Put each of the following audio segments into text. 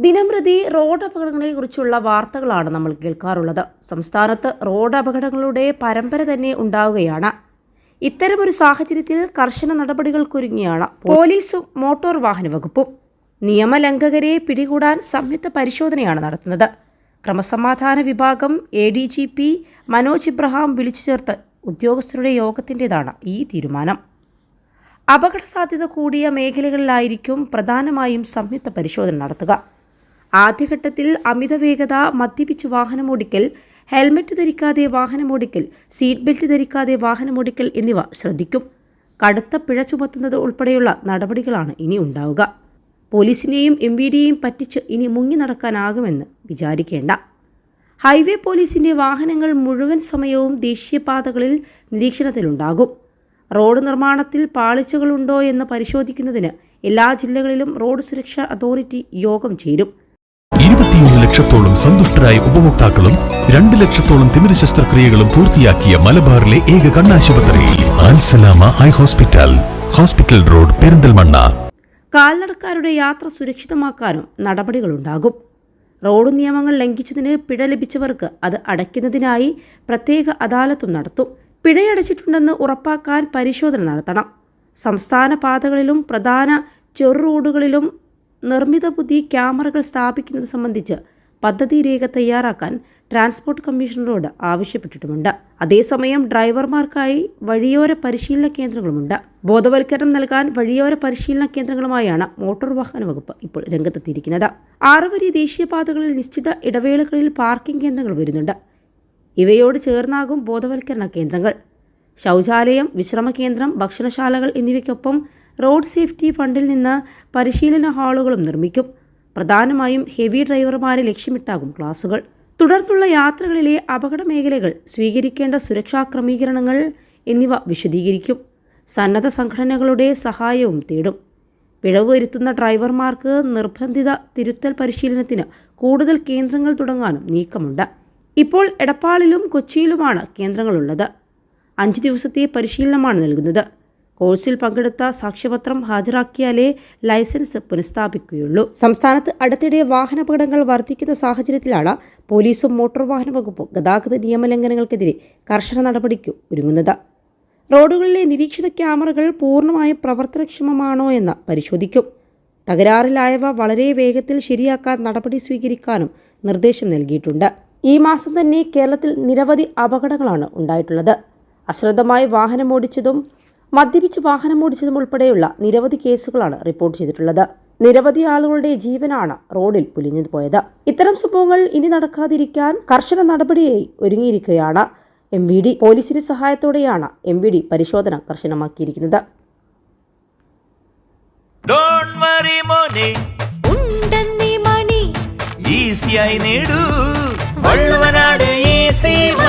ദിനംപ്രതി റോഡ് അപകടങ്ങളെക്കുറിച്ചുള്ള വാർത്തകളാണ് നമ്മൾ കേൾക്കാറുള്ളത്. സംസ്ഥാനത്ത് റോഡ് അപകടങ്ങളുടെ പരമ്പര തന്നെ ഉണ്ടാവുകയാണ്. ഇത്തരമൊരു സാഹചര്യത്തിൽ കർശന നടപടികൾക്കൊരുങ്ങിയാണ് പോലീസും മോട്ടോർ വാഹന വകുപ്പും. നിയമലംഘകരെ പിടികൂടാൻ സംയുക്ത പരിശോധനയാണ് നടത്തുന്നത്. ക്രമസമാധാന വിഭാഗം ADGP മനോജ് ഇബ്രഹാം വിളിച്ചു ചേർത്ത് ഉദ്യോഗസ്ഥരുടെ യോഗത്തിൻ്റെതാണ് ഈ തീരുമാനം. അപകട സാധ്യത കൂടിയ മേഖലകളിലായിരിക്കും പ്രധാനമായും സംയുക്ത പരിശോധന നടത്തുക. ആദ്യഘട്ടത്തിൽ അമിതവേഗത, മദ്യപിച്ച് വാഹനമോടിക്കൽ, ഹെൽമറ്റ് ധരിക്കാതെ വാഹനമോടിക്കൽ, സീറ്റ് ബെൽറ്റ് ധരിക്കാതെ വാഹനമോടിക്കൽ എന്നിവ ശ്രദ്ധിക്കും. കടുത്ത പിഴ ചുമത്തുന്നത് ഉൾപ്പെടെയുള്ള നടപടികളാണ് ഇനി ഉണ്ടാവുക. പോലീസിനെയും MVDയെയും പറ്റിച്ച് ഇനി മുങ്ങി നടക്കാനാകുമെന്ന് വിചാരിക്കേണ്ട. ഹൈവേ പോലീസിന്റെ വാഹനങ്ങൾ മുഴുവൻ സമയവും ദേശീയപാതകളിൽ നിരീക്ഷണത്തിലുണ്ടാകും. റോഡ് നിർമ്മാണത്തിൽ പാളിച്ചകളുണ്ടോ എന്ന് പരിശോധിക്കുന്നതിന് എല്ലാ ജില്ലകളിലും റോഡ് സുരക്ഷാ അതോറിറ്റി യോഗം ചേരും. 21 ലക്ഷത്തോളം സന്തുഷ്ടരായ ഉപഭോക്താക്കളും 2 ലക്ഷത്തോളം തിമിര ശസ്ത്രക്രിയകളും പൂർത്തിയാക്കിയ മലബാറിലെ ഏക കണ്ണാശുപത്രി Alsalama eye hospital, hospital road, Perinthalmanna. കാൽനടക്കാരുടെ യാത്ര സുരക്ഷിതമാക്കാനും നടപടികളുണ്ടാകും. റോഡ് നിയമങ്ങൾ ലംഘിച്ചതിന് പിഴ ലഭിച്ചവർക്ക് അത് അടയ്ക്കുന്നതിനായി പ്രത്യേക അദാലത്തും നടത്തും. പിഴയടച്ചിട്ടുണ്ടെന്ന് ഉറപ്പാക്കാൻ പരിശോധന നടത്തണം. സംസ്ഥാന പാതകളിലും പ്രധാന ചെറു റോഡുകളിലും നിർമ്മിത ബുദ്ധി ക്യാമറകൾ സ്ഥാപിക്കുന്നത് സംബന്ധിച്ച് പദ്ധതി രേഖ തയ്യാറാക്കാൻ ട്രാൻസ്പോർട്ട് കമ്മീഷണറോട് ആവശ്യപ്പെട്ടിട്ടുമുണ്ട്. അതേസമയം ഡ്രൈവർമാർക്കായി വഴിയോര പരിശീലന കേന്ദ്രങ്ങളുമുണ്ട്. ബോധവൽക്കരണം നൽകാൻ വഴിയോര പരിശീലന കേന്ദ്രങ്ങളുമായാണ് മോട്ടോർ വാഹന വകുപ്പ് ഇപ്പോൾ രംഗത്തെത്തിയിരിക്കുന്നത്. 6 വരി ദേശീയപാതകളിൽ നിശ്ചിത ഇടവേളകളിൽ പാർക്കിംഗ് കേന്ദ്രങ്ങൾ വരുന്നുണ്ട്. ഇവയോട് ചേർന്നാകും ബോധവൽക്കരണ കേന്ദ്രങ്ങൾ. ശൗചാലയം, വിശ്രമ കേന്ദ്രം, ഭക്ഷണശാലകൾ എന്നിവയ്ക്കൊപ്പം റോഡ് സേഫ്റ്റി ഫണ്ടിൽ നിന്ന് പരിശീലന ഹാളുകളും നിർമ്മിക്കും. പ്രധാനമായും ഹെവി ഡ്രൈവർമാരെ ലക്ഷ്യമിട്ടാകും ക്ലാസുകൾ. തുടർന്നുള്ള യാത്രകളിലെ അപകട മേഖലകൾ, സ്വീകരിക്കേണ്ട സുരക്ഷാ ക്രമീകരണങ്ങൾ എന്നിവ വിശദീകരിക്കും. സന്നദ്ധ സംഘടനകളുടെ സഹായവും തേടും. പിഴവ് വരുത്തുന്ന ഡ്രൈവർമാർക്ക് നിർബന്ധിത തിരുത്തൽ പരിശീലനത്തിന് കൂടുതൽ കേന്ദ്രങ്ങൾ തുടങ്ങാനും നീക്കമുണ്ട്. ഇപ്പോൾ എടപ്പാളിലും കൊച്ചിയിലുമാണ് കേന്ദ്രങ്ങളുള്ളത്. 5 ദിവസത്തെ പരിശീലനമാണ് നൽകുന്നത്. കോഴ്സിൽ പങ്കെടുത്ത സാക്ഷ്യപത്രം ഹാജരാക്കിയാലേ ലൈസൻസ് പുനഃസ്ഥാപിക്കുകയുള്ളൂ. സംസ്ഥാനത്ത് അടുത്തിടെ വാഹനാപകടങ്ങൾ വർദ്ധിക്കുന്ന സാഹചര്യത്തിലാണ് പോലീസും മോട്ടോർ വാഹന വകുപ്പും ഗതാഗത നിയമലംഘനങ്ങൾക്കെതിരെ കർശന നടപടിക്ക് ഒരുങ്ങുന്നത്. റോഡുകളിലെ നിരീക്ഷണ ക്യാമറകൾ പൂർണ്ണമായും പ്രവർത്തനക്ഷമമാണോ എന്ന് പരിശോധിക്കും. തകരാറിലായവ വളരെ വേഗത്തിൽ ശരിയാക്കാൻ നടപടി സ്വീകരിക്കാനും നിർദ്ദേശം നൽകിയിട്ടുണ്ട്. ഈ മാസം തന്നെ കേരളത്തിൽ നിരവധി അപകടങ്ങളാണ് ഉണ്ടായിട്ടുള്ളത്. അശ്രദ്ധമായി വാഹനമോടിച്ചതും മദ്യപിച്ച് വാഹനമോടിച്ചതും ഉൾപ്പെടെയുള്ള നിരവധി കേസുകളാണ് റിപ്പോർട്ട് ചെയ്തിട്ടുള്ളത്. നിരവധി ആളുകളുടെ ജീവനാണ് റോഡിൽ പൊലിഞ്ഞു പോയത്. ഇത്തരം സംഭവങ്ങൾ ഇനി നടക്കാതിരിക്കാൻ കർശന നടപടിയായി ഒരുങ്ങിയിരിക്കുകയാണ് MVD. പോലീസിന്റെ സഹായത്തോടെയാണ് MVD പരിശോധന കർശനമാക്കിയിരിക്കുന്നത്.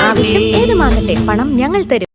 ആവശ്യം ഏതുമാകട്ടെ, പണം ഞങ്ങൾ തരും.